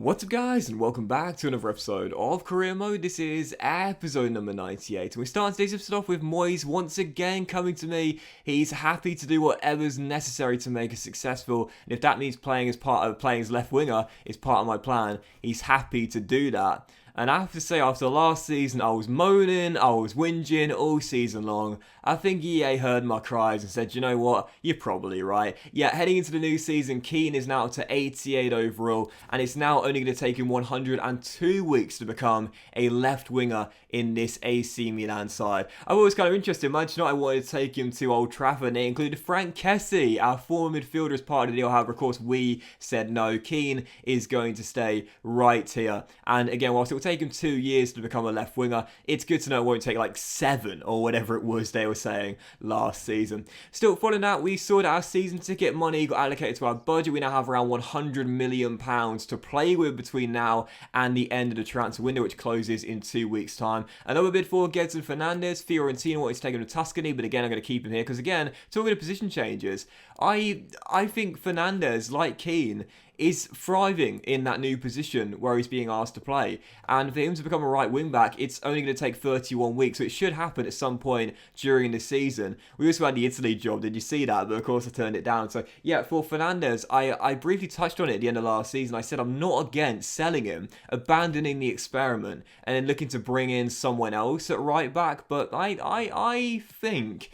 What's up guys, and welcome back to another episode of Career Mode. This is episode number 98, and we start today's episode off with Moyes once again coming to me. He's happy to do whatever's necessary to make us successful, and if that means playing as left winger is part of my plan, he's happy to do that. And I have to say, after last season, I was moaning, I was whinging all season long. I think EA heard my cries and said, you know what, you're probably right. Yeah, heading into the new season, Keane is now up to 88 overall, and it's now only going to take him 102 weeks to become a left winger in this AC Milan side. I was kind of interested. Imagine I wanted to take him to Old Trafford, and they included Frank Kessie, our former midfielder, as part of the deal. However, of course, we said no. Keane is going to stay right here. And again, whilst it will take him 2 years to become a left winger, it's good to know it won't take like 7 or whatever it was they were saying last season. Still, following that, we saw that our season ticket money got allocated to our budget. We now have around £100 million to play with between now and the end of the transfer window, which closes in 2 weeks' time. Another bid for Gedson Fernandes. Fiorentina wanted to take him to Tuscany, but again, I'm going to keep him here because, again, talking of position changes, I think Fernandes, like Keane, is thriving in that new position where he's being asked to play. And for him to become a right wing back, it's only going to take 31 weeks, so it should happen at some point during the season. We also had the Italy job, did you see that? But of course I turned it down. So yeah, for Fernandes, I briefly touched on it at the end of last season. I said I'm not against selling him, abandoning the experiment, and then looking to bring in someone else at right back. But I think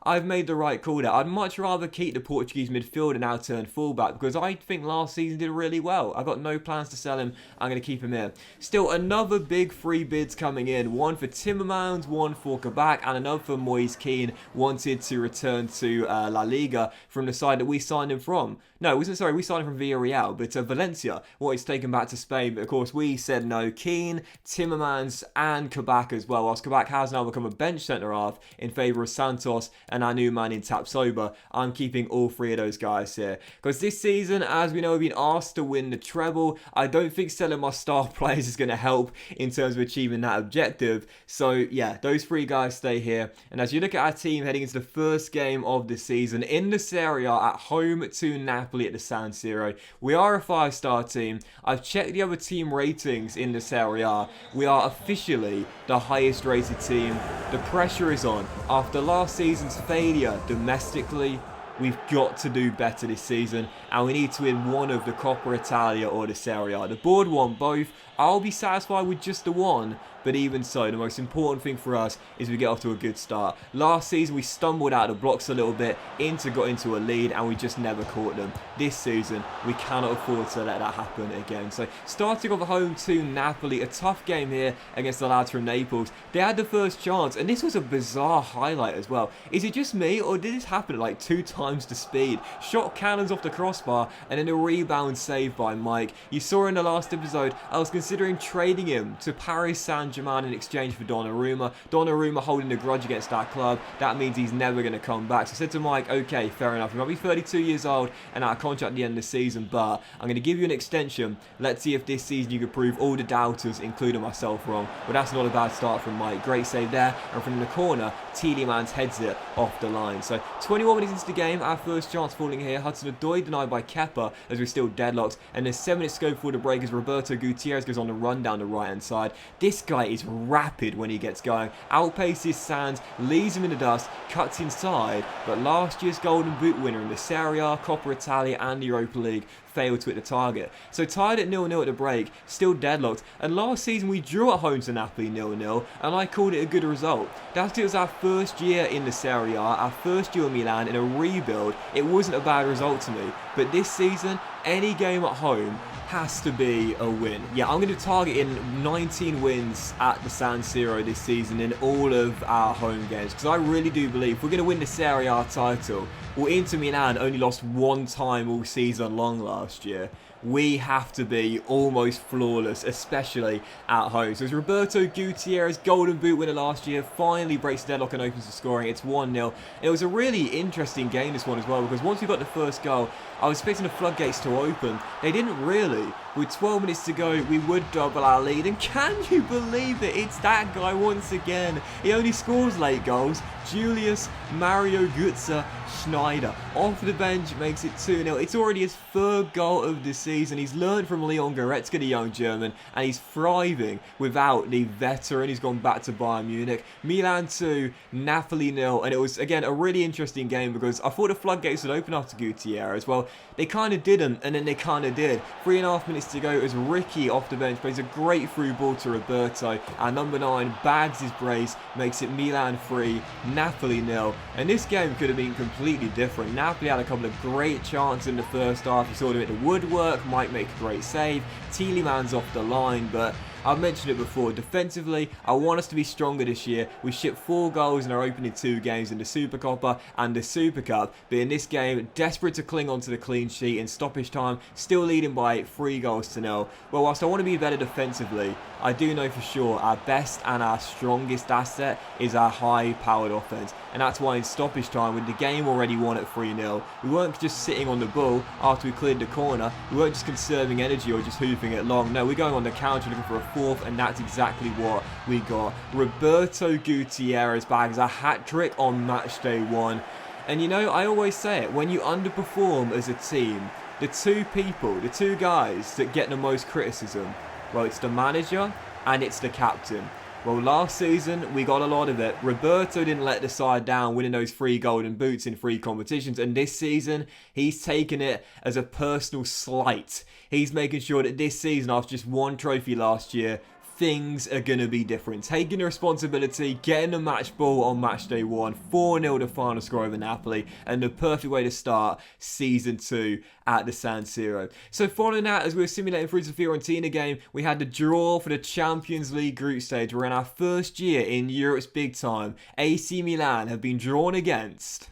I've made the right call there. I'd much rather keep the Portuguese midfielder now turn fullback because I think last season did really well. I've got no plans to sell him. I'm going to keep him here. Still, another big free bids coming in. One for Timmermans, one for Kabak, and another for Moise Kean. Wanted to return to La Liga from the side that we signed him from. No, we signed him from Villarreal, but Valencia wanted to take him back to Spain. But of course, we said no. Kean, Timmermans, and Kabak as well. Whilst Kabak has now become a bench centre-half in favour of Santos and our new man in Tapsoba, I'm keeping all three of those guys here. Because this season, as we know, we've been asked to win the treble. I don't think selling my star players is going to help in terms of achieving that objective. So yeah, those three guys stay here. And as you look at our team heading into the first game of the season in the Serie at home to Napoli at the San Siro, we are a 5-star team. I've checked the other team ratings in the Serie A. We are officially the highest rated team. The pressure is on. After last season's failure domestically, we've got to do better this season, and we need to win one of the Coppa Italia or the Serie A. The board won both. I'll be satisfied with just the one, but even so, the most important thing for us is we get off to a good start. Last season, we stumbled out of the blocks a little bit, got into a lead, and we just never caught them. This season, we cannot afford to let that happen again. So, starting off at home to Napoli, a tough game here against the lads from Naples. They had the first chance, and this was a bizarre highlight as well. Is it just me, or did this happen at like 2 times the speed? Shot cannons off the crossbar, and then a rebound saved by Mike. You saw in the last episode, I was considering trading him to Paris Saint-Germain in exchange for Donnarumma. Donnarumma holding a grudge against our club. That means he's never going to come back. So I said to Mike, okay, fair enough. He might be 32 years old and out of contract at the end of the season, but I'm going to give you an extension. Let's see if this season you can prove all the doubters, including myself, wrong. But that's not a bad start from Mike. Great save there. And from the corner, Tielemans heads it off the line. So 21 minutes into the game, our first chance falling here. Hudson-Odoi denied by Kepa as we're still deadlocked. And there's 7 minutes to go for the break as Roberto Gutierrez goes on the run down the right-hand side. This guy is rapid when he gets going. Outpaces Sands, leaves him in the dust, cuts inside. But last year's Golden Boot winner in the Serie A, Coppa Italia and the Europa League failed to hit the target. So tied at 0-0 at the break, still deadlocked. And last season we drew at home to Napoli 0-0, and I called it a good result. That was our first year in the Serie A, our first year in Milan in a rebuild. It wasn't a bad result to me. But this season, any game at home has to be a win. Yeah, I'm going to target in 19 wins at the San Siro this season in all of our home games, because I really do believe we're going to win the Serie A title. Well, Inter Milan only lost 1 time all season long last year. We have to be almost flawless, especially at home. So it's Roberto Gutierrez, Golden Boot winner last year, finally breaks the deadlock and opens the scoring. It's 1-0. It was a really interesting game, this one as well, because once we got the first goal, I was expecting the floodgates to open. They didn't really. with 12 minutes to go, we would double our lead. And can you believe it? It's that guy once again. He only scores late goals. Julius Mario Götze Schneider off the bench makes it 2-0. It's already his third goal of the season. He's learned from Leon Goretzka, the young German, and he's thriving without the veteran. He's gone back to Bayern Munich. Milan 2, Napoli 0, and it was, again, a really interesting game because I thought the floodgates would open after Gutierrez. Well, they kind of didn't, and then they kind of did. 3.5 minutes to go as Ricky off the bench plays a great through ball to Roberto, and number 9 bags his brace, makes it Milan 3, Napoli 0. And this game could have been completely different. Napoli had a couple of great chances in the first half. You saw them at the woodwork, might make a great save. Tielemans off the line, but I've mentioned it before, defensively, I want us to be stronger this year. We shipped 4 goals in our opening 2 games in the Supercoppa and the Super Cup, but in this game, desperate to cling on to the clean sheet in stoppage time, still leading by 3 goals to 0. Well, whilst I want to be better defensively, I do know for sure our best and our strongest asset is our high-powered offense, and that's why in stoppage time, with the game already won at 3-0, we weren't just sitting on the ball after we cleared the corner, we weren't just conserving energy or just hoofing it long. No, we're going on the counter looking for a 4th, and that's exactly what we got. Roberto Gutierrez bags a hat-trick on match day 1. And you know, I always say it, when you underperform as a team, the 2 guys that get the most criticism, well, it's the manager and it's the captain. Well, last season, we got a lot of it. Roberto didn't let the side down, winning those 3 golden boots in 3 competitions. And this season, he's taken it as a personal slight. He's making sure that this season, after just 1 trophy last year, things are going to be different. Taking the responsibility, getting the match ball on match day 1, 4-0 the final score over Napoli, and the perfect way to start season 2 at the San Siro. So following that, as we were simulating through the Fiorentina game, we had the draw for the Champions League group stage. We're in our first year in Europe's big time. AC Milan have been drawn against...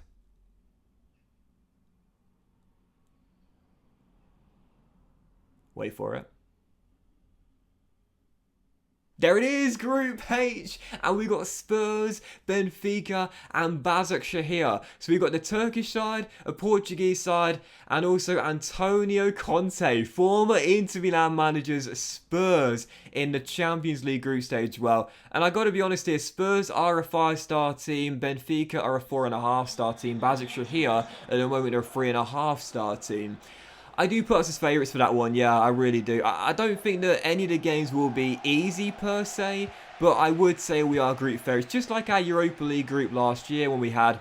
Wait for it. There it is, Group H, and we got Spurs, Benfica, and Başakşehir. So we got the Turkish side, a Portuguese side, and also Antonio Conte, former Inter Milan managers Spurs in the Champions League group stage. Well, and I got to be honest here, Spurs are a 5-star team, Benfica are a 4.5-star team, Başakşehir at the moment are a 3.5-star team. I do put us as favourites for that one, yeah, I really do. I don't think that any of the games will be easy per se, but I would say we are group favourites. Just like our Europa League group last year when we had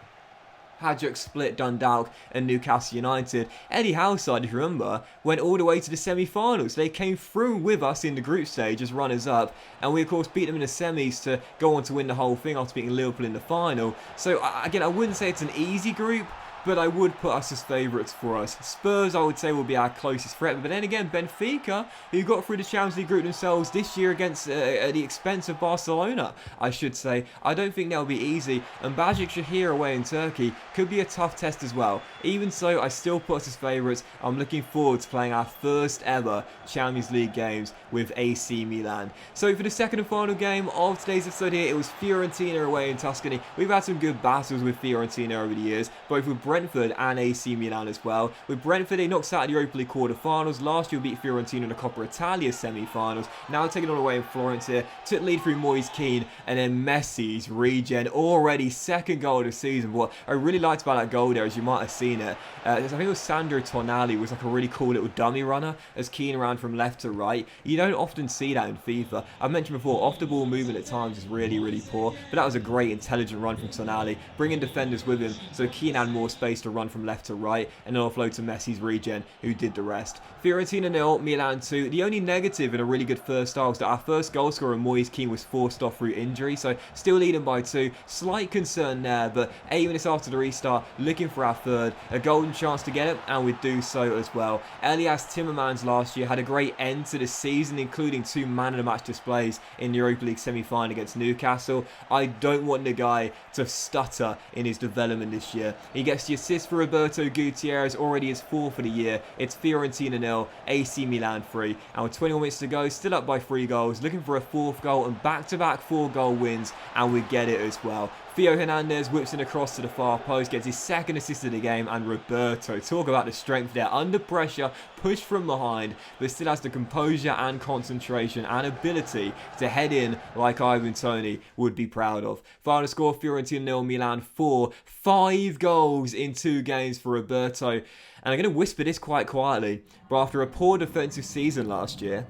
Hajduk Split, Dundalk and Newcastle United. Eddie Howe's side, if you remember, went all the way to the semi-finals. They came through with us in the group stage as runners-up, and we of course beat them in the semis to go on to win the whole thing after beating Liverpool in the final. So again, I wouldn't say it's an easy group, but I would put us as favourites for us. Spurs, I would say, will be our closest threat. But then again, Benfica, who got through the Champions League group themselves this year against at the expense of Barcelona, I should say. I don't think they'll be easy. And Başakşehir away in Turkey could be a tough test as well. Even so, I still put us as favourites. I'm looking forward to playing our first ever Champions League games with AC Milan. So for the second and final game of today's episode here, it was Fiorentina away in Tuscany. We've had some good battles with Fiorentina over the years, both with Brentford and AC Milan as well. With Brentford, they knocked us out of the Europa League quarter-finals. Last year, we beat Fiorentina in the Coppa Italia semi-finals. Now taking on away in Florence here. Took the lead through Moise Kean, and then Messi's regen. Already second goal of the season. What I really liked about that goal there, as you might have seen it, I think it was Sandro Tonali, was like a really cool little dummy runner as Kean ran from left to right. You don't often see that in FIFA. I mentioned before, off-the-ball movement at times is really, really poor, but that was a great intelligent run from Tonali, bringing defenders with him, so Kean had more space to run from left to right, and then offload to Messi's regen, who did the rest. Fiorentina 0, Milan 2. The only negative in a really good first half was that our first goal scorer, Moise Kean, was forced off through injury, so still leading by 2. Slight concern there, but 8 minutes after the restart, looking for our third. A golden chance to get it, and we do so as well. Elias Timmermans last year had a great end to the season, including 2 man-of-the-match displays in the Europa League semi-final against Newcastle. I don't want the guy to stutter in his development this year. He gets the assist for Roberto Gutierrez, already his 4th for the year. It's Fiorentina 0, AC Milan 3. And with 21 minutes to go, still up by 3 goals, looking for a 4th goal and back-to-back 4-goal wins, and we get it as well. Theo Hernandez whips in across to the far post, gets his second assist of the game, and Roberto, talk about the strength there, under pressure, pushed from behind, but still has the composure and concentration and ability to head in like Ivan Toney would be proud of. Final score, Fiorentina 0, Milan 4, 5 goals in 2 games for Roberto. And I'm going to whisper this quite quietly, but after a poor defensive season last year,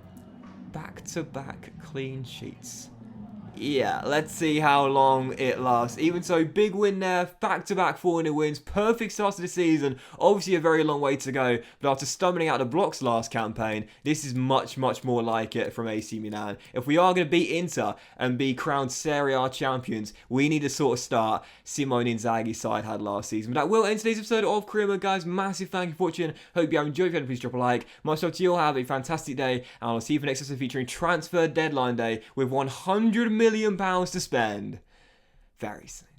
back-to-back clean sheets. Yeah, let's see how long it lasts. Even so, big win there, back-to-back 4-0 wins, perfect start to the season. Obviously a very long way to go, but after stumbling out the blocks last campaign, this is much, much more like it from AC Milan. If we are going to beat Inter and be crowned Serie A champions, we need to sort of start Simone Inzaghi's side had last season. But that will end today's episode of Career Mode, guys. Massive thank you for watching. Hope you have enjoyed. If you have, please drop a like. Much love to you all. Have a fantastic day, and I'll see you for next episode featuring Transfer Deadline Day with £100 million to spend very soon.